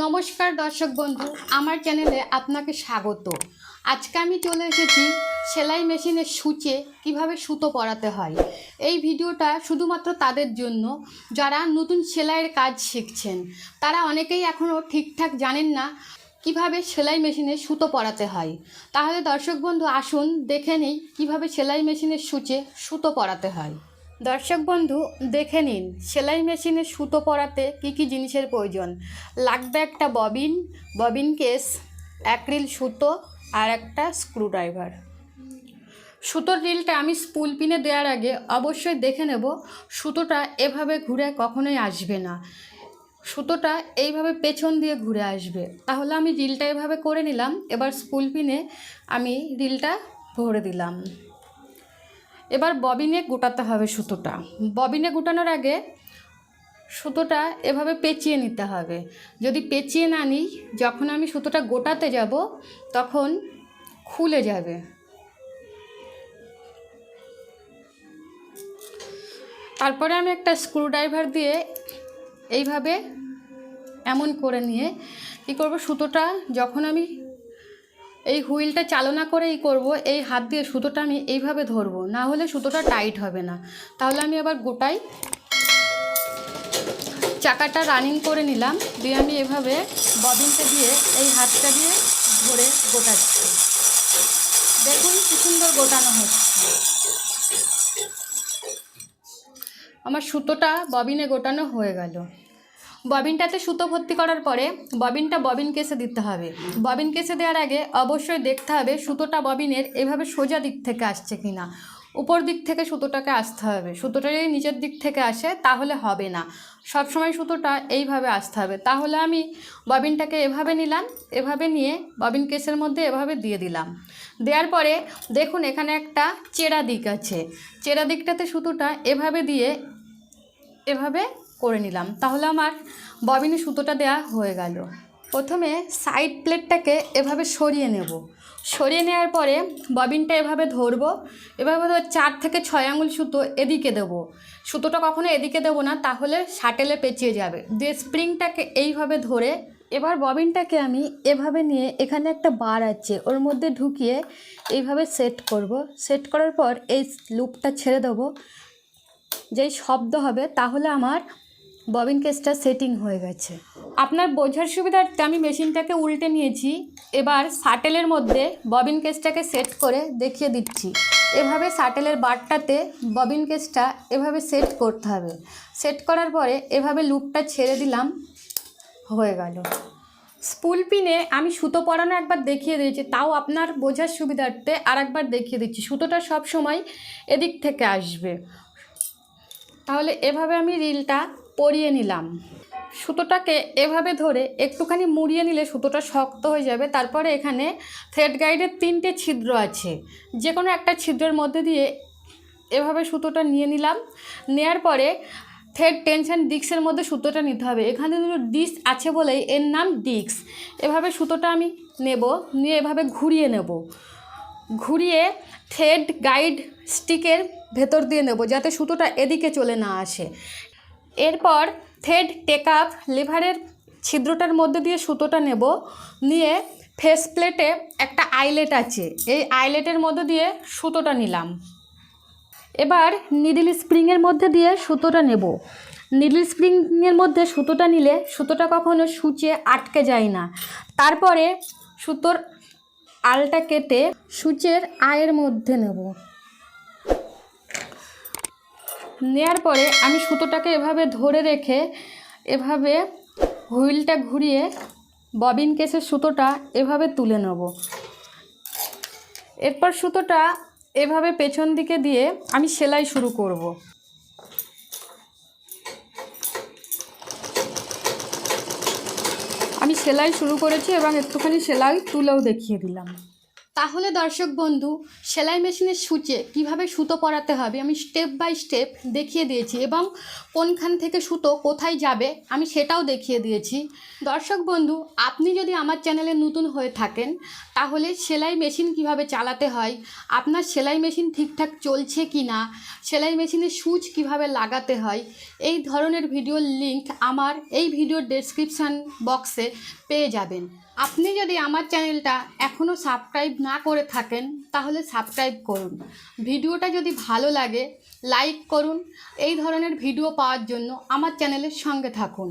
নমস্কার দর্শক বন্ধু, আমার চ্যানেলে আপনাকে স্বাগত। আজকে আমি চলে এসেছি সেলাই মেশিনের সূচে কিভাবে সুতো পরাতে হয়। এই ভিডিওটা শুধুমাত্র তাদের জন্য যারা নতুন সেলাইয়ের কাজ শিখছেন। তারা অনেকেই এখনও ঠিকঠাক জানেন না কিভাবে সেলাই মেশিনে সুতো পরাতে হয়। তাহলে দর্শক বন্ধু আসুন দেখে নেই কিভাবে সেলাই মেশিনের সূচে সুতো পরাতে হয়। দর্শক বন্ধু দেখে নিন সেলাই মেশিনে সুতো পরাতে কী কী জিনিসের প্রয়োজন। লাগবে একটা ববিন কেস, অ্যাক্রিল সুতো আর একটা স্ক্রুড্রাইভার। সুতোর রিলটা আমি স্পুল পিনে দেওয়ার আগে অবশ্যই দেখে নেব সুতোটা এভাবে ঘুরে কখনোই আসবে না, সুতোটা এইভাবে পেছন দিয়ে ঘুরে আসবে। তাহলে আমি রিলটা এভাবে করে নিলাম। এবার স্পুল পিনে আমি রিলটা ভরে দিলাম। এবার ববিনে গোটাতে হবে সুতোটা। ববিনে গোটানোর আগে সুতোটা এভাবে পেঁচিয়ে নিতে হবে। যদি পেঁচিয়ে না নিই, যখন আমি সুতোটা গোটাতে যাব তখন খুলে যাবে। তারপরে আমি একটা স্ক্রুড্রাইভার দিয়ে এইভাবে এমন করে নিয়ে কী করব, সুতোটা যখন আমি এই হুইলটা চালনা করেই করব, এই হাত দিয়ে সুতোটা আমি এইভাবে ধরবো, না হলে সুতোটা টাইট হবে না। তাহলে আমি আবার গোটাই চাকাটা রানিং করে নিলাম, দিয়ে আমি এভাবে ববিনটা দিয়ে এই হাতটা দিয়ে ধরে গোটাচ্ছি। দেখুন কি সুন্দর গোটানো হচ্ছে। আমার সুতোটা ববিনে গোটানো হয়ে গেল। ববিনটাতে সুতো ভর্তি করার পরে ববিনটা ববিন কেসে দিতে হবে। ববিন কেসে দেওয়ার আগে অবশ্যই দেখতে হবে সুতোটা ববিনের এভাবে সোজা দিক থেকে আসছে কিনা। উপর দিক থেকে সুতোটাকে আসতে হবে। সুতোটা যদি নিচের দিক থেকে আসে তাহলে হবে না, সবসময় সুতোটা এইভাবে আসতে হবে। তাহলে আমি ববিনটাকে এভাবে নিলাম, এভাবে নিয়ে ববিন কেসের মধ্যে এভাবে দিয়ে দিলাম। দেওয়ার পরে দেখুন এখানে একটা চেরা দিক আছে, চেরা দিকটাতে সুতোটা এভাবে দিয়ে এভাবে করে নিলাম। তাহলে আমার ববিনে সুতোটা দেওয়া হয়ে গেল। প্রথমে সাইড প্লেটটাকে এভাবে সরিয়ে নেব। সরিয়ে নেওয়ার পরে ববিনটা এভাবে ধরবো। এভাবে 4 থেকে 6 আঙুল সুতো এদিকে দেবো। সুতোটা কখনো এদিকে দেবো না, তাহলে শাটেলে পেঁচিয়ে যাবে। দিয়ে স্প্রিংটাকে এইভাবে ধরে এবার ববিনটাকে আমি এভাবে নিয়ে এখানে একটা বার আছে ওর মধ্যে ঢুকিয়ে এইভাবে সেট করব। সেট করার পর এই লুপটা ছেড়ে দেবো। যেই শব্দ হবে তাহলে আমার ববিন কেসটা সেটিং হয়ে গেছে। আপনার বোঝার সুবিধার্থে আমি মেশিনটাকে উল্টে নিয়েছি। এবার শাটেলের মধ্যে ববিন কেসটাকে সেট করে দেখিয়ে দিচ্ছি। এভাবে শাটেলের বারটাতে ববিন কেসটা এভাবে সেট করতে হবে। সেট করার পরে এভাবে লুপটা ছেড়ে দিলাম, হয়ে গেল। স্পুল পিনে আমি সুতো পরানো একবার দেখিয়ে দিয়েছি, তাও আপনার বোঝার সুবিধার্থে আর একবার দেখিয়ে দিচ্ছি। সুতোটা সব সময় এদিক থেকে আসবে। তাহলে এভাবে আমি রিলটা পরিয়ে নিলাম। সুতোটাকে এভাবে ধরে একটুখানি মুড়িয়ে নিলে সুতোটা শক্ত হয়ে যাবে। তারপরে এখানে থ্রেড গাইডের 3টে ছিদ্র আছে, যে কোনো একটা ছিদ্রের মধ্যে দিয়ে এভাবে সুতোটা নিয়ে নিলাম। নেয়ার পরে থ্রেড টেনশন ডিস্কের মধ্যে সুতোটা নিতে হবে। এখানে দুটো ডিস্ক আছে বলেই এর নাম ডিস্ক। এভাবে সুতোটা আমি নেব, নিয়ে এভাবে ঘুরিয়ে নেব। ঘুরিয়ে থ্রেড গাইড স্টিকের ভেতর দিয়ে নেব, যাতে সুতোটা এদিকে চলে না আসে। এরপর থ্রেড টেকআপ লিভারের ছিদ্রটার মধ্যে দিয়ে সুতোটা নেব, নিয়ে ফেস প্লেটে একটা আইলেট আছে, এই আইলেটের মধ্যে দিয়ে সুতোটা নিলাম। এবার নিডল স্প্রিংয়ের মধ্যে দিয়ে সুতোটা নেব। নিডল স্প্রিংয়ের মধ্যে সুতোটা নিলে সুতোটা কখনো সূচে আটকে যায় না। তারপরে সুতোর আলটা কেটে সূচের আয়ের মধ্যে নেব। নেয়ার পরে আমি সুতোটাকে এভাবে ধরে রেখে এভাবে হুইলটা ঘুরিয়ে ববিন কেসের সুতোটা এভাবে তুলে নেব। এরপর সুতোটা এভাবে পেছন দিকে দিয়ে আমি সেলাই শুরু করব। আমি সেলাই শুরু করেছি এবং একটুখানি সেলাই তুলেও দেখিয়ে দিলাম। তাহলে দর্শক বন্ধু, সেলাই মেশিনের সূচে কিভাবে সুতো পরাতে হবে আমি স্টেপ বাই স্টেপ দেখিয়ে দিয়েছি, এবং কোনখান থেকে সুতো কোথায় যাবে আমি সেটাও দেখিয়ে দিয়েছি। দর্শক বন্ধু, আপনি যদি আমার চ্যানেলে নতুন হয়ে থাকেন তাহলে সেলাই মেশিন কিভাবে চালাতে হয়, আপনার সেলাই মেশিন ঠিকঠাক চলছে কি না, সেলাই মেশিনের সুচ কিভাবে লাগাতে হয়, এই ধরনের ভিডিওর লিংক আমার এই ভিডিওর ডেসক্রিপশান বক্সে পেয়ে যাবেন। আপনি যদি আমার চ্যানেলটা এখনও সাবস্ক্রাইব না করে থাকেন তাহলে সাবস্ক্রাইব করুন। ভিডিওটা যদি ভালো লাগে লাইক করুন। এই ধরনের ভিডিও পাওয়ার জন্য আমার চ্যানেলের সঙ্গে থাকুন।